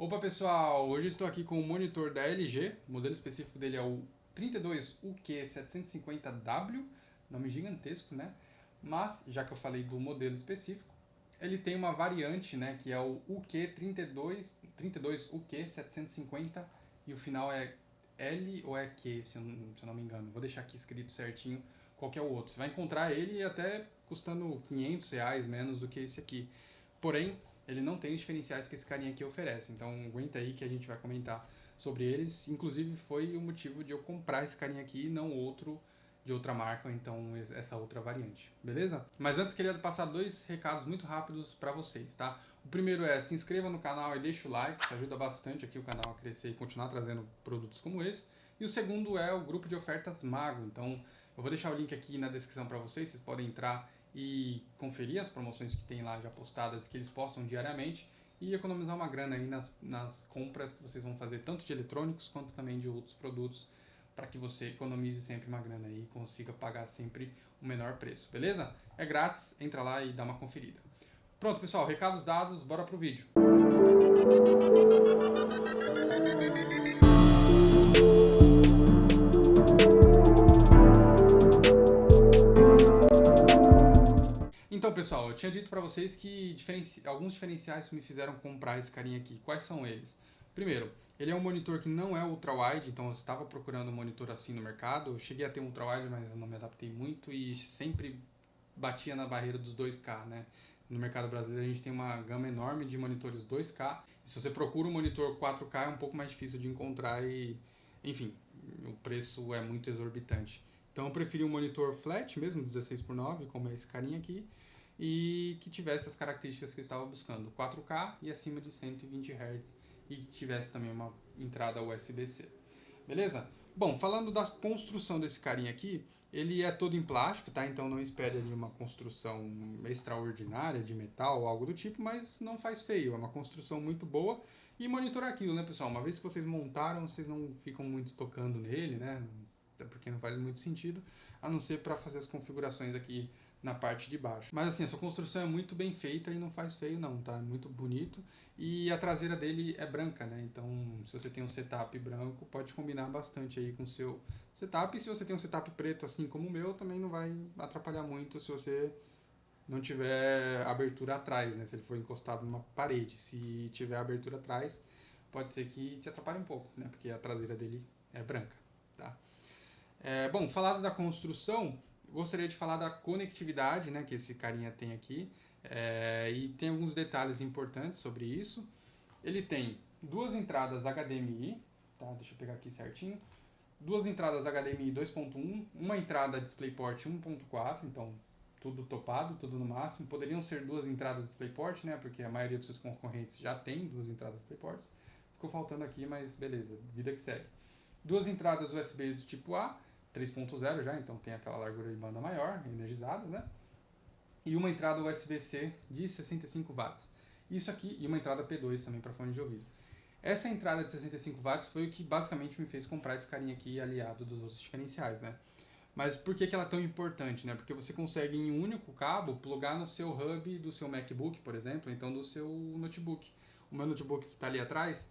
Opa pessoal, hoje estou aqui com o monitor da LG, o modelo específico dele é o 32UQ750W, nome gigantesco, né? Mas, já que eu falei do modelo específico, ele tem uma variante, né, que é o UQ32UQ750 e o final é L ou é Q, se eu não me engano. Vou deixar aqui escrito certinho qual que é o outro. Você vai encontrar ele até custando R$ 500 menos do que esse aqui. Porém, ele não tem os diferenciais que esse carinha aqui oferece. Então aguenta aí que a gente vai comentar sobre eles. Inclusive foi o motivo de eu comprar esse carinha aqui e não outro de outra marca, então essa outra variante, beleza? Mas antes queria passar dois recados muito rápidos para vocês, tá? O primeiro é se inscreva no canal e deixa o like, isso ajuda bastante aqui o canal a crescer e continuar trazendo produtos como esse. E o segundo é o grupo de ofertas Mago, então eu vou deixar o link aqui na descrição para vocês podem entrar e conferir as promoções que tem lá já postadas, que eles postam diariamente, e economizar uma grana aí nas compras que vocês vão fazer, tanto de eletrônicos quanto também de outros produtos, para que você economize sempre uma grana aí e consiga pagar sempre o menor preço, beleza? É grátis, entra lá e dá uma conferida. Pronto, pessoal, recados dados, bora pro vídeo. Então, pessoal, eu tinha dito para vocês que alguns diferenciais me fizeram comprar esse carinha aqui. Quais são eles? Primeiro, ele é um monitor que não é ultra-wide, então eu estava procurando um monitor assim no mercado. Eu cheguei a ter um ultra-wide, mas não me adaptei muito e sempre batia na barreira dos 2K, né? No mercado brasileiro a gente tem uma gama enorme de monitores 2K. E se você procura um monitor 4K é um pouco mais difícil de encontrar e, enfim, o preço é muito exorbitante. Então eu preferi um monitor flat mesmo, 16:9, como é esse carinha aqui, e que tivesse as características que eu estava buscando, 4K e acima de 120 Hz, e que tivesse também uma entrada USB-C. Beleza? Bom, falando da construção desse carinha aqui, ele é todo em plástico, tá? Então não espere ali uma construção extraordinária de metal ou algo do tipo, mas não faz feio, é uma construção muito boa. E monitorar aquilo, né, pessoal? Uma vez que vocês montaram, vocês não ficam muito tocando nele, né? Até porque não faz muito sentido, a não ser para fazer as configurações aqui na parte de baixo. Mas assim, a sua construção é muito bem feita e não faz feio não, tá? É muito bonito. E a traseira dele é branca, né? Então, se você tem um setup branco, pode combinar bastante aí com o seu setup. E se você tem um setup preto, assim como o meu, também não vai atrapalhar muito se você não tiver abertura atrás, né? Se ele for encostado numa parede. Se tiver abertura atrás, pode ser que te atrapalhe um pouco, né? Porque a traseira dele é branca, tá? Bom, falado da construção, gostaria de falar da conectividade, né, que esse carinha tem aqui, e tem alguns detalhes importantes sobre isso. Ele tem duas entradas HDMI, tá? Deixa eu pegar aqui certinho. Duas entradas HDMI 2.1, uma entrada DisplayPort 1.4, então tudo topado, tudo no máximo. Poderiam ser duas entradas DisplayPort, né? Porque a maioria dos seus concorrentes já tem duas entradas DisplayPort. Ficou faltando aqui, mas beleza, vida que segue. Duas entradas USB do tipo A, 3.0 já, então tem aquela largura de banda maior, energizada, né? E uma entrada USB-C de 65 watts. Isso aqui, e uma entrada P2 também para fone de ouvido. Essa entrada de 65 watts foi o que basicamente me fez comprar esse carinha aqui aliado dos outros diferenciais, né? Mas por que ela é tão importante, né? Porque você consegue em um único cabo plugar no seu hub do seu MacBook, por exemplo, então do seu notebook. O meu notebook que está ali atrás,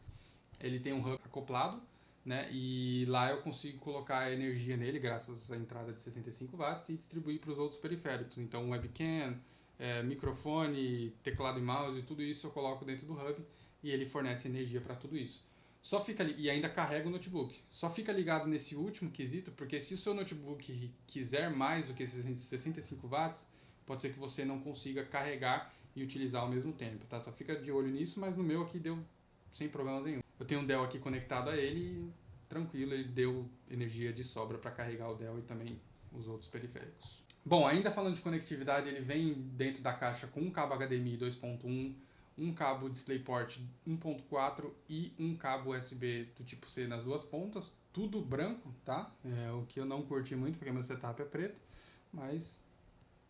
ele tem um hub acoplado, né? E lá eu consigo colocar energia nele graças à entrada de 65 watts e distribuir para os outros periféricos. Então webcam, microfone, teclado e mouse, tudo isso eu coloco dentro do hub e ele fornece energia para tudo isso. Só fica e ainda carrega o notebook. Só fica ligado nesse último quesito, porque se o seu notebook quiser mais do que 65 watts, pode ser que você não consiga carregar e utilizar ao mesmo tempo, tá? Só fica de olho nisso, mas no meu aqui deu sem problemas nenhum. Eu tenho um Dell aqui conectado a ele e tranquilo, ele deu energia de sobra para carregar o Dell e também os outros periféricos. Bom, ainda falando de conectividade, ele vem dentro da caixa com um cabo HDMI 2.1, um cabo DisplayPort 1.4 e um cabo USB do tipo C nas duas pontas, tudo branco, tá? O que eu não curti muito porque meu setup é preto, mas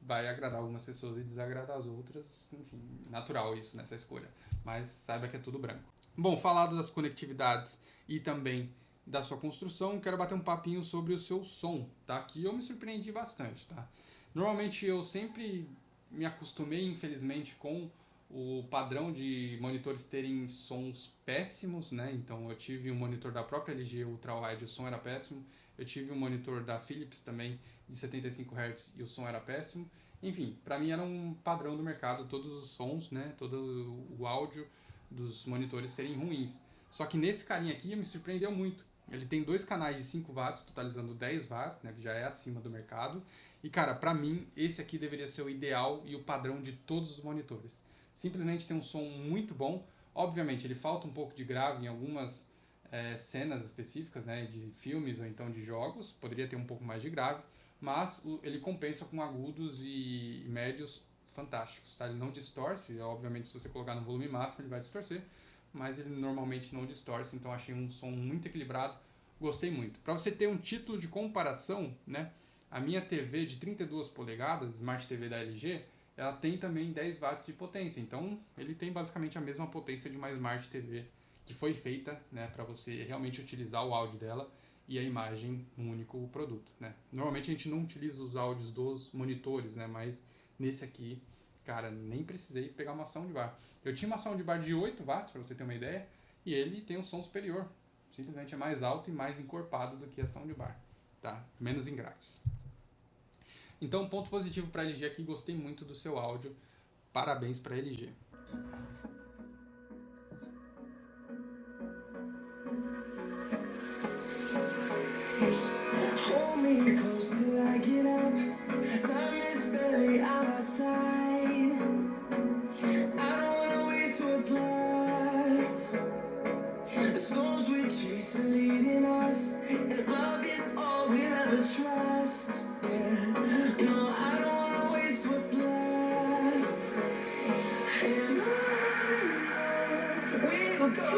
vai agradar algumas pessoas e desagradar as outras, enfim, natural isso nessa escolha, mas saiba que é tudo branco. Bom, falado das conectividades e também da sua construção, quero bater um papinho sobre o seu som, tá? Que eu me surpreendi bastante, tá? Normalmente eu sempre me acostumei, infelizmente, com o padrão de monitores terem sons péssimos, né? Então eu tive um monitor da própria LG Ultrawide, o som era péssimo. Eu tive um monitor da Philips também de 75 Hz e o som era péssimo. Enfim, para mim era um padrão do mercado, todos os sons, né? Todo o áudio dos monitores serem ruins. Só que nesse carinha aqui me surpreendeu muito. Ele tem dois canais de 5 watts, totalizando 10 watts, né, que já é acima do mercado. E cara, pra mim, esse aqui deveria ser o ideal e o padrão de todos os monitores. Simplesmente tem um som muito bom. Obviamente, ele falta um pouco de grave em algumas cenas específicas, né, de filmes ou então de jogos. Poderia ter um pouco mais de grave, mas ele compensa com agudos e médios fantásticos, tá? Ele não distorce, obviamente se você colocar no volume máximo ele vai distorcer, mas ele normalmente não distorce, então achei um som muito equilibrado, gostei muito. Para você ter um título de comparação, né, a minha TV de 32 polegadas, Smart TV da LG, ela tem também 10 watts de potência, então ele tem basicamente a mesma potência de uma Smart TV que foi feita, né, para você realmente utilizar o áudio dela e a imagem num único produto, né. Normalmente a gente não utiliza os áudios dos monitores, né, mas nesse aqui, cara, nem precisei pegar uma soundbar. Eu tinha uma soundbar de 8 watts, para você ter uma ideia, e ele tem um som superior. Simplesmente é mais alto e mais encorpado do que a soundbar, tá? Menos em graves. Então, ponto positivo para a LG aqui, gostei muito do seu áudio. Parabéns para a LG. Hold me close till I get up. Time is barely on our side. I don't wanna waste what's left. The storms we chase are leading us, and love is all we'll ever trust. Yeah, no, I don't wanna waste what's left. And on we'll go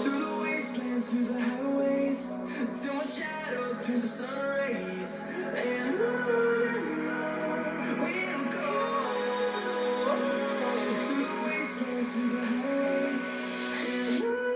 through the wastelands, through the highways, till my shadow turns to sun rays. And on we'll go through the wastelands, through the highways, and on we'll go.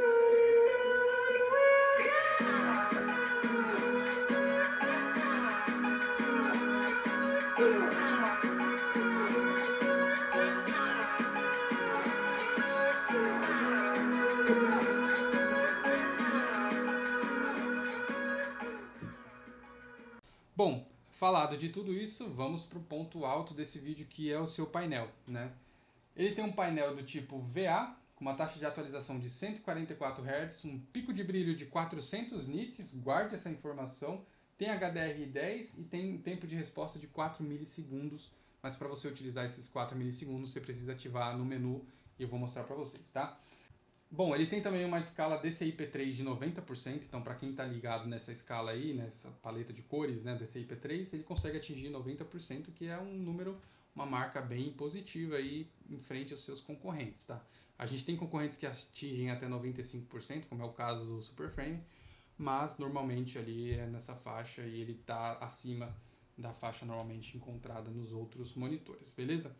Bom, falado de tudo isso, vamos para o ponto alto desse vídeo, que é o seu painel, né? Ele tem um painel do tipo VA, com uma taxa de atualização de 144 Hz, um pico de brilho de 400 nits, guarde essa informação, tem HDR10 e tem um tempo de resposta de 4 milissegundos, mas para você utilizar esses 4 milissegundos você precisa ativar no menu e eu vou mostrar para vocês, tá? Bom, ele tem também uma escala DCI-P3 de 90%, então para quem está ligado nessa escala aí, nessa paleta de cores, né, DCI-P3, ele consegue atingir 90%, que é um número, uma marca bem positiva aí em frente aos seus concorrentes, tá? A gente tem concorrentes que atingem até 95%, como é o caso do Superframe, mas normalmente ali é nessa faixa e ele está acima da faixa normalmente encontrada nos outros monitores, beleza?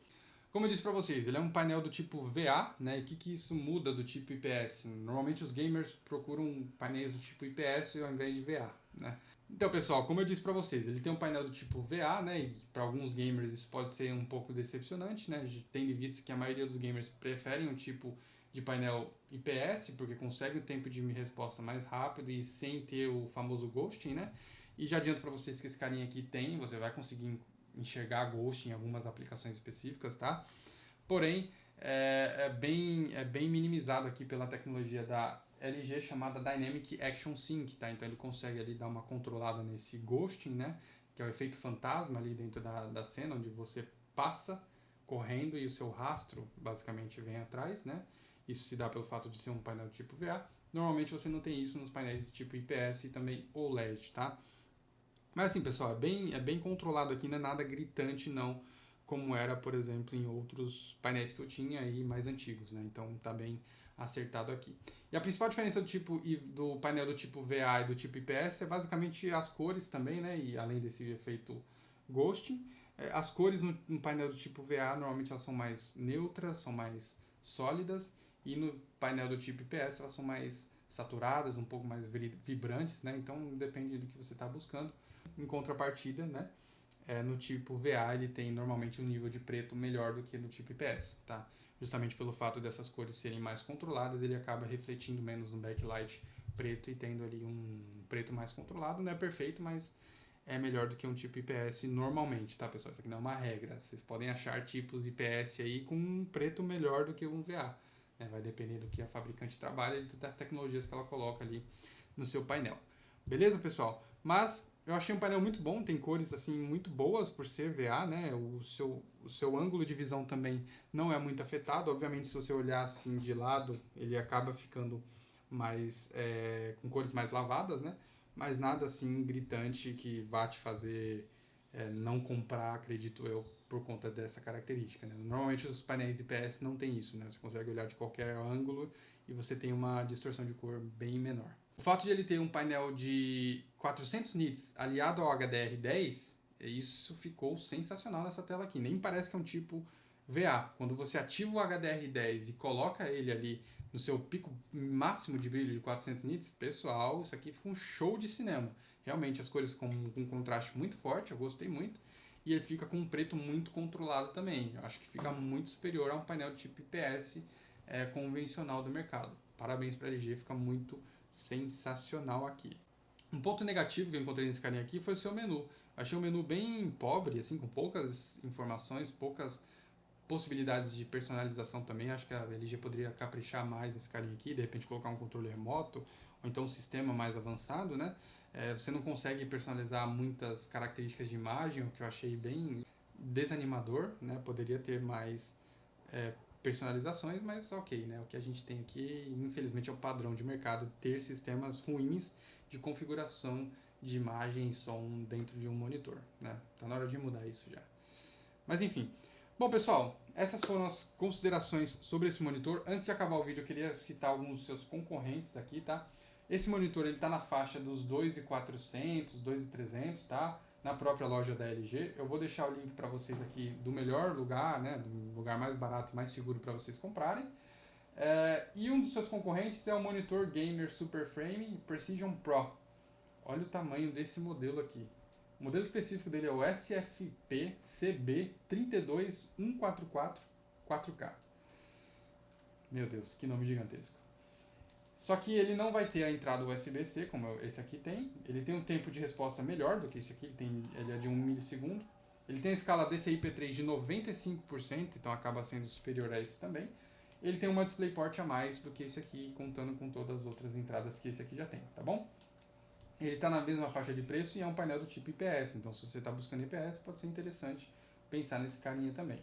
Como eu disse para vocês, ele é um painel do tipo VA, né? E o que isso muda do tipo IPS? Normalmente os gamers procuram painéis do tipo IPS ao invés de VA, né? Então, pessoal, como eu disse para vocês, ele tem um painel do tipo VA, né? E para alguns gamers isso pode ser um pouco decepcionante, né? Tendo em vista que a maioria dos gamers preferem um tipo de painel IPS, porque consegue um tempo de resposta mais rápido e sem ter o famoso ghosting, né? E já adianto para vocês que esse carinha aqui tem, você vai conseguir enxergar Ghost em algumas aplicações específicas, tá? Porém, é bem minimizado aqui pela tecnologia da LG chamada Dynamic Action Sync, tá? Então ele consegue ali dar uma controlada nesse ghosting, né? Que é o efeito fantasma ali dentro da cena, onde você passa correndo e o seu rastro basicamente vem atrás, né? Isso se dá pelo fato de ser um painel tipo VA. Normalmente você não tem isso nos painéis tipo IPS e também OLED, tá? Mas assim, pessoal, é bem controlado aqui, não é nada gritante não, como era, por exemplo, em outros painéis que eu tinha aí mais antigos, né? Então tá bem acertado aqui. E a principal diferença do painel do tipo VA e do tipo IPS é basicamente as cores também, né? E além desse efeito ghosting, as cores no painel do tipo VA normalmente elas são mais neutras, são mais sólidas, e no painel do tipo IPS elas são mais saturadas, um pouco mais vibrantes, né? Então depende do que você está buscando. Em contrapartida, né, no tipo VA ele tem normalmente um nível de preto melhor do que no tipo IPS, tá? Justamente pelo fato dessas cores serem mais controladas, ele acaba refletindo menos no backlight preto e tendo ali um preto mais controlado. Não é perfeito, mas é melhor do que um tipo IPS normalmente, tá, pessoal? Isso aqui não é uma regra. Vocês podem achar tipos IPS aí com um preto melhor do que um VA. Né? Vai depender do que a fabricante trabalha e das tecnologias que ela coloca ali no seu painel. Beleza, pessoal? Mas eu achei um painel muito bom, tem cores assim muito boas por ser VA, né? O seu ângulo de visão também não é muito afetado. Obviamente, se você olhar assim de lado, ele acaba ficando mais com cores mais lavadas, né? Mas nada assim gritante que vá te fazer não comprar, acredito eu, por conta dessa característica. Né? Normalmente os painéis IPS não tem isso, né? Você consegue olhar de qualquer ângulo e você tem uma distorção de cor bem menor. O fato de ele ter um painel de 400 nits aliado ao HDR10, isso ficou sensacional nessa tela aqui. Nem parece que é um tipo VA. Quando você ativa o HDR10 e coloca ele ali no seu pico máximo de brilho de 400 nits, pessoal, isso aqui fica um show de cinema. Realmente as cores com um contraste muito forte, eu gostei muito. E ele fica com um preto muito controlado também. Eu acho que fica muito superior a um painel tipo IPS convencional do mercado. Parabéns para a LG, fica muito sensacional aqui. Um ponto negativo que eu encontrei nesse carinha aqui foi o seu menu. Eu achei um menu bem pobre, assim, com poucas informações, poucas possibilidades de personalização também. Acho que a LG poderia caprichar mais nesse carinha aqui, de repente colocar um controle remoto ou então um sistema mais avançado, né? Você não consegue personalizar muitas características de imagem, o que eu achei bem desanimador, né? Poderia ter mais personalizações, mas ok, né? O que a gente tem aqui, infelizmente, é o padrão de mercado, ter sistemas ruins de configuração de imagem e som dentro de um monitor, né? Tá na hora de mudar isso já. Mas enfim. Bom, pessoal, essas foram as considerações sobre esse monitor. Antes de acabar o vídeo, eu queria citar alguns dos seus concorrentes aqui, tá? Esse monitor ele tá na faixa dos 2.400, 2.300, tá? Na própria loja da LG. Eu vou deixar o link para vocês aqui do melhor lugar, né? Do lugar mais barato e mais seguro para vocês comprarem. E um dos seus concorrentes é o monitor gamer Super Frame Precision Pro. Olha o tamanho desse modelo aqui. O modelo específico dele é o SFP CB32144 4K. Meu Deus, que nome gigantesco. Só que ele não vai ter a entrada USB-C, como esse aqui tem. Ele tem um tempo de resposta melhor do que esse aqui, ele é de 1 milissegundo. Ele tem a escala DCI-P3 de 95%, então acaba sendo superior a esse também. Ele tem uma DisplayPort a mais do que esse aqui, contando com todas as outras entradas que esse aqui já tem, tá bom? Ele está na mesma faixa de preço e é um painel do tipo IPS, então se você está buscando IPS, pode ser interessante pensar nesse carinha também.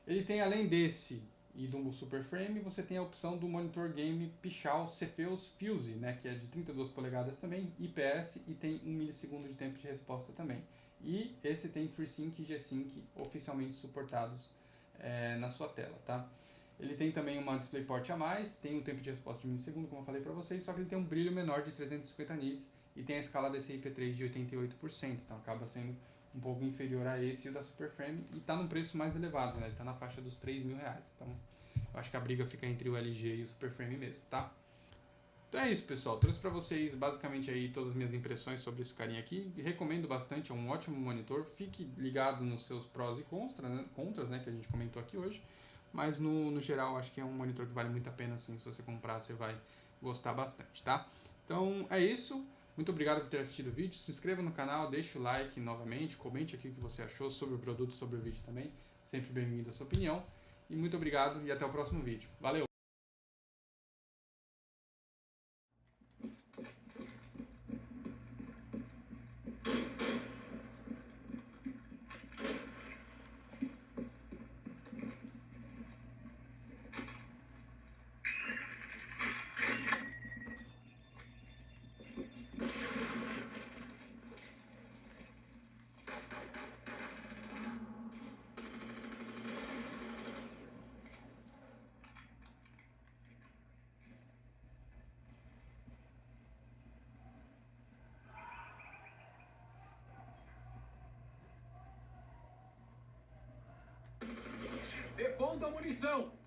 Ele tem, além desse e do Super Frame, você tem a opção do monitor game Pichal Cepheus Fuse, né, que é de 32 polegadas também, IPS e tem 1 milissegundo de tempo de resposta também. E esse tem FreeSync e G-Sync oficialmente suportados na sua tela, tá? Ele tem também uma DisplayPort a mais, tem um tempo de resposta de 1 milissegundo, como eu falei para vocês, só que ele tem um brilho menor de 350 nits e tem a escala DCI-P3 de 88%, então acaba sendo um pouco inferior a esse e o da Super Frame e está num preço mais elevado, né? Ele está na faixa dos R$3.000. Então, eu acho que a briga fica entre o LG e o Super Frame mesmo, tá? Então é isso, pessoal. Trouxe para vocês basicamente aí todas as minhas impressões sobre esse carinha aqui. Recomendo bastante, é um ótimo monitor. Fique ligado nos seus prós e contras, né, que a gente comentou aqui hoje. Mas no geral, acho que é um monitor que vale muito a pena, assim. Se você comprar, você vai gostar bastante, tá? Então é isso. Muito obrigado por ter assistido o vídeo. Se inscreva no canal, deixe o like novamente, comente aqui o que você achou sobre o produto, sobre o vídeo também. Sempre bem-vindo a sua opinião. E muito obrigado e até o próximo vídeo. Valeu! Deponta a munição!